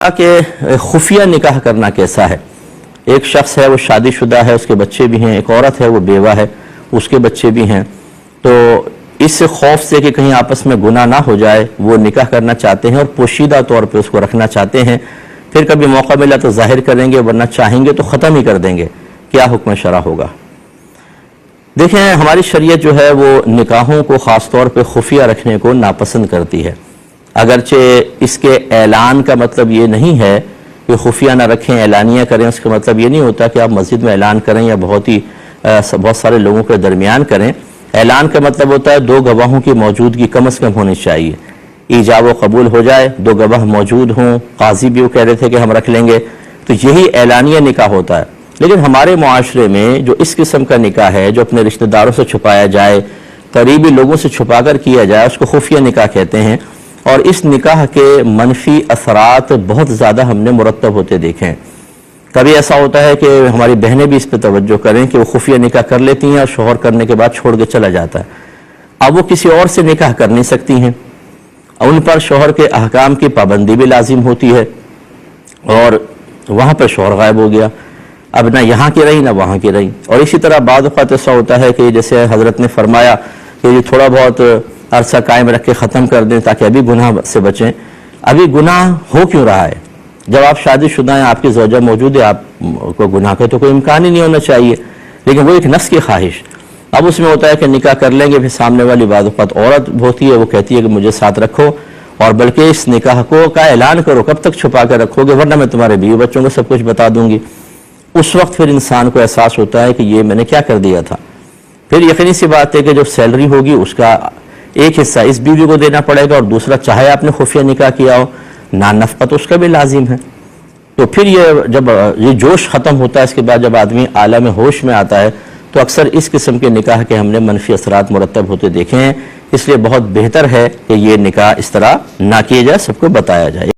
کہ خفیہ نکاح کرنا کیسا ہے۔ ایک شخص ہے وہ شادی شدہ ہے، اس کے بچے بھی ہیں، ایک عورت ہے وہ بیوہ ہے، اس کے بچے بھی ہیں، تو اس خوف سے کہ کہیں آپس میں گناہ نہ ہو جائے وہ نکاح کرنا چاہتے ہیں اور پوشیدہ طور پہ اس کو رکھنا چاہتے ہیں، پھر کبھی موقع ملا تو ظاہر کریں گے ورنہ چاہیں گے تو ختم ہی کر دیں گے۔ کیا حکم شرع ہوگا؟ دیکھیں، ہماری شریعت جو ہے وہ نکاحوں کو خاص طور پہ خفیہ رکھنے کو ناپسند کرتی ہے، اگرچہ اس کے اعلان کا مطلب یہ نہیں ہے کہ خفیہ نہ رکھیں، اعلانیہ کریں۔ اس کا مطلب یہ نہیں ہوتا کہ آپ مسجد میں اعلان کریں یا بہت سارے لوگوں کے درمیان کریں۔ اعلان کا مطلب ہوتا ہے دو گواہوں کی موجودگی کم از کم ہونی چاہیے، ایجاب و قبول ہو جائے، دو گواہ موجود ہوں، قاضی بھی وہ کہہ رہے تھے کہ ہم رکھ لیں گے، تو یہی اعلانیہ نکاح ہوتا ہے۔ لیکن ہمارے معاشرے میں جو اس قسم کا نکاح ہے جو اپنے رشتہ داروں سے چھپایا جائے، قریبی لوگوں سے چھپا کر کیا جائے، اس کو خفیہ نکاح کہتے ہیں، اور اس نکاح کے منفی اثرات بہت زیادہ ہم نے مرتب ہوتے دیکھے ہیں۔ کبھی ایسا ہوتا ہے کہ ہماری بہنیں بھی اس پہ توجہ کریں کہ وہ خفیہ نکاح کر لیتی ہیں اور شوہر کرنے کے بعد چھوڑ کے چلا جاتا ہے، اب وہ کسی اور سے نکاح کر نہیں سکتی ہیں، ان پر شوہر کے احکام کی پابندی بھی لازم ہوتی ہے، اور وہاں پر شوہر غائب ہو گیا، اب نہ یہاں کی رہی نہ وہاں کی رہی۔ اور اسی طرح بعض اوقات ایسا ہوتا ہے کہ جیسے حضرت نے فرمایا کہ یہ تھوڑا بہت عرصہ قائم رکھ کے ختم کر دیں تاکہ ابھی گناہ سے بچیں۔ ابھی گناہ ہو کیوں رہا ہے؟ جب آپ شادی شدہ ہیں، آپ کی زوجہ موجود ہے، آپ کو گناہ کا تو کوئی امکان ہی نہیں ہونا چاہیے، لیکن وہ ایک نفس کی خواہش، اب اس میں ہوتا ہے کہ نکاح کر لیں گے، پھر سامنے والی بعض اوقات عورت ہوتی ہے، وہ کہتی ہے کہ مجھے ساتھ رکھو، اور بلکہ اس نکاح کا اعلان کرو، کب تک چھپا کر رکھو گے ورنہ میں تمہارے بیوی بچوں کو سب کچھ بتا دوں گی۔ اس وقت پھر انسان کو احساس ہوتا ہے کہ یہ میں نے کیا کر دیا تھا۔ پھر یقینی سی بات ہے کہ جو سیلری ہوگی اس کا ایک حصہ اس بیوی کو دینا پڑے گا، اور دوسرا چاہے آپ نے خفیہ نکاح کیا ہو، نان نفقت اس کا بھی لازم ہے۔ تو پھر جب یہ جوش ختم ہوتا ہے، اس کے بعد جب آدمی عالم ہوش میں آتا ہے تو اکثر اس قسم کے نکاح کے ہم نے منفی اثرات مرتب ہوتے دیکھے ہیں، اس لیے بہت بہتر ہے کہ یہ نکاح اس طرح نہ کیے جائے، سب کو بتایا جائے۔